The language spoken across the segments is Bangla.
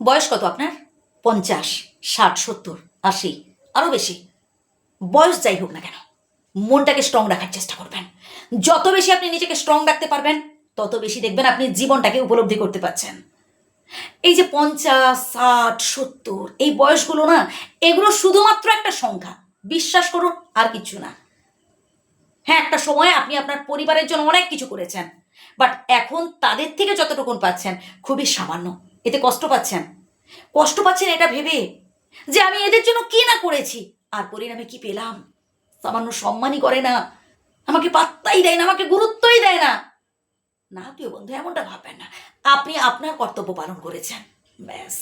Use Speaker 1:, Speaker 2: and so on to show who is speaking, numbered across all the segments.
Speaker 1: বয়স কত আপনার? 50, 60, 70, 80, আরও বেশি। বয়স যাই হোক না কেন, মনটাকে স্ট্রং রাখার চেষ্টা করবেন। যত বেশি আপনি নিজেকে স্ট্রং রাখতে পারবেন, তত বেশি দেখবেন আপনি জীবনটাকে উপলব্ধি করতে পারছেন। এই যে 50, 60, 70 এই বয়সগুলো না, এগুলো শুধুমাত্র একটা সংখ্যা। বিশ্বাস করুন, আর কিছু না। হ্যাঁ, একটা সময় আপনি আপনার পরিবারের জন্য অনেক কিছু করেছেন, বাট এখন তাদের থেকে যতটুকুন পাচ্ছেন খুবই সামান্য। এতে কষ্ট পাচ্ছেন। কষ্ট পাচ্ছেন এটা ভেবে যে আমি এদের জন্য কি না করেছি, আর পরিণামে কি পেলাম। সামান্য সম্মানই করে না, আমাকে পাত্তাই দেয় না, আমাকে গুরুত্বই দেয় না। না প্রিয় বন্ধু, এমনটা ভাববেন না। আপনি আপনার কর্তব্য পালন করেছেন, ব্যাস,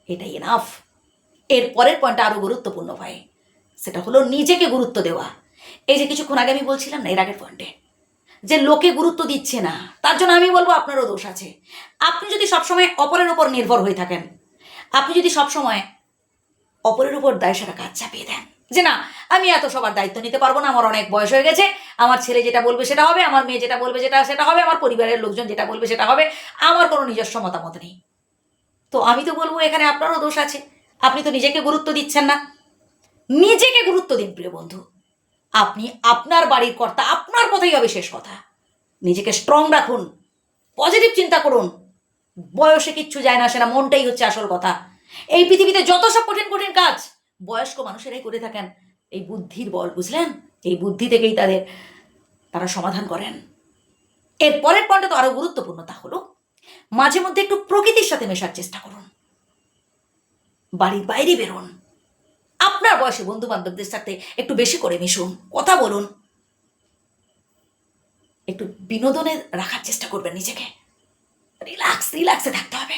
Speaker 1: এটাই এনাফ। এর পরের পয়েন্টটা আরো গুরুত্বপূর্ণ ভাই, সেটা হলো নিজেকে গুরুত্ব দেওয়া। এই যে কিছুক্ষণ আগে আমি বলছিলাম না, এর আগের পয়েন্টে, যে লোকে গুরুত্ব দিচ্ছে না, তার জন্য আমি বলবো আপনারও দোষ আছে। আপনি যদি সবসময় অপরের উপর নির্ভর হয়ে থাকেন, আপনি যদি সবসময় অপরের উপর দায় সারা কাজ চাপিয়ে দেন, যে না আমি এত সবার দায়িত্ব নিতে পারবো না, আমার অনেক বয়স হয়ে গেছে, আমার ছেলে যেটা বলবে সেটা হবে, আমার মেয়ে যেটা বলবে সেটা হবে, আমার পরিবারের লোকজন যেটা বলবে সেটা হবে, আমার কোনো নিজস্ব মতামত নেই, তো আমি তো বলবো এখানে আপনারও দোষ আছে। আপনি তো নিজেকে গুরুত্ব দিচ্ছেন না। নিজেকে গুরুত্ব দিন প্রিয় বন্ধু। আপনি আপনার বাড়ির কর্তা, আপনার কথাই হবে শেষ কথা। নিজেকে স্ট্রং রাখুন, পজিটিভ চিন্তা করুন। বয়সে কিচ্ছু যায় না, সেটা মনটাই হচ্ছে আসল কথা। এই পৃথিবীতে যত সব কঠিন কঠিন কাজ বয়স্ক মানুষেরাই করে থাকেন, এই বুদ্ধির বল, বুঝলেন? এই বুদ্ধি থেকেই তারা সমাধান করেন। এর পরের পয়েন্টটা তো আরো গুরুত্বপূর্ণ, তা হলো মাঝে মধ্যে একটু প্রকৃতির সাথে মেশার চেষ্টা করুন। বাড়ির বাইরে বেরোন, আপনার বয়সে বন্ধু বান্ধবদের সাথে একটু বেশি করে মিশুন, কথা বলুন, একটু বিনোদনে রাখার চেষ্টা করবেন নিজেকে। রিল্যাক্সে থাকতে হবে।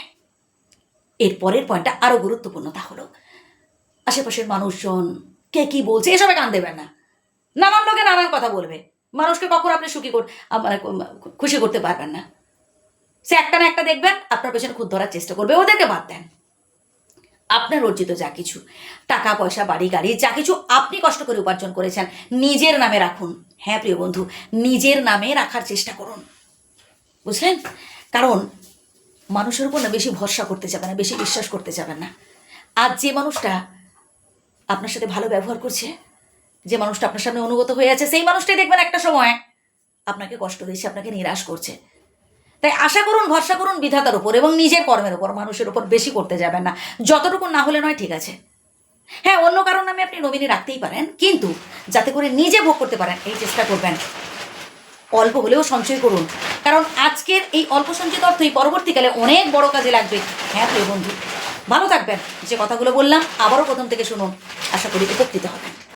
Speaker 1: এর পরের পয়েন্টটা আরো গুরুত্বপূর্ণ, তা হলো আশেপাশের মানুষজন কে কি বলছে এসবে কান দেবেন না। নানান লোকে নানান কথা বলবে, মানুষকে কখনো আপনি মানে খুশি করতে পারবেন না। সে একটা না একটা দেখবেন আপনার পেছনে খুদ ধরার চেষ্টা করবে, ওদেরকে বাদ দেন। আপনার অর্জিত যা কিছু টাকা পয়সা, বাড়ি গাড়ি, যা কিছু আপনি কষ্ট করে উপার্জন করেছেন, নিজের নামে রাখুন। হ্যাঁ প্রিয় বন্ধু, নিজের নামে রাখার চেষ্টা করুন, বুঝলেন? কারণ মানুষের উপর না বেশি ভরসা করতে যাবেন না, বেশি বিশ্বাস করতে যাবেন না। আজ যে মানুষটা আপনার সাথে ভালো ব্যবহার করছে, যে মানুষটা আপনার সামনে অনুগত হয়ে আছে, সেই মানুষটাই দেখবেন একটা সময় আপনাকে কষ্ট দিচ্ছে, আপনাকে নিরাশ করছে। তাই আশা করুন, ভরসা করুন বিধাতার উপর এবং নিজের কর্মের উপর, মানুষের উপর বেশি করতে যাবেন না। যতটুকু না হলে নয়, ঠিক আছে। হ্যাঁ, অন্য কারণ নামে আপনি নমিনি রাখতেই পারেন, কিন্তু যাতে করে নিজে ভোগ করতে পারেন এই চেষ্টা করবেন। অল্প হলেও সঞ্চয় করুন, কারণ আজকের এই অল্প সঞ্চিত অর্থই পরবর্তীকালে অনেক বড় কাজে লাগবে। হ্যাঁ প্রিয় বন্ধু, ভালো থাকবেন। যে কথাগুলো বললাম আবারও প্রথম থেকে শুনুন, আশা করি উপকৃত হবেন।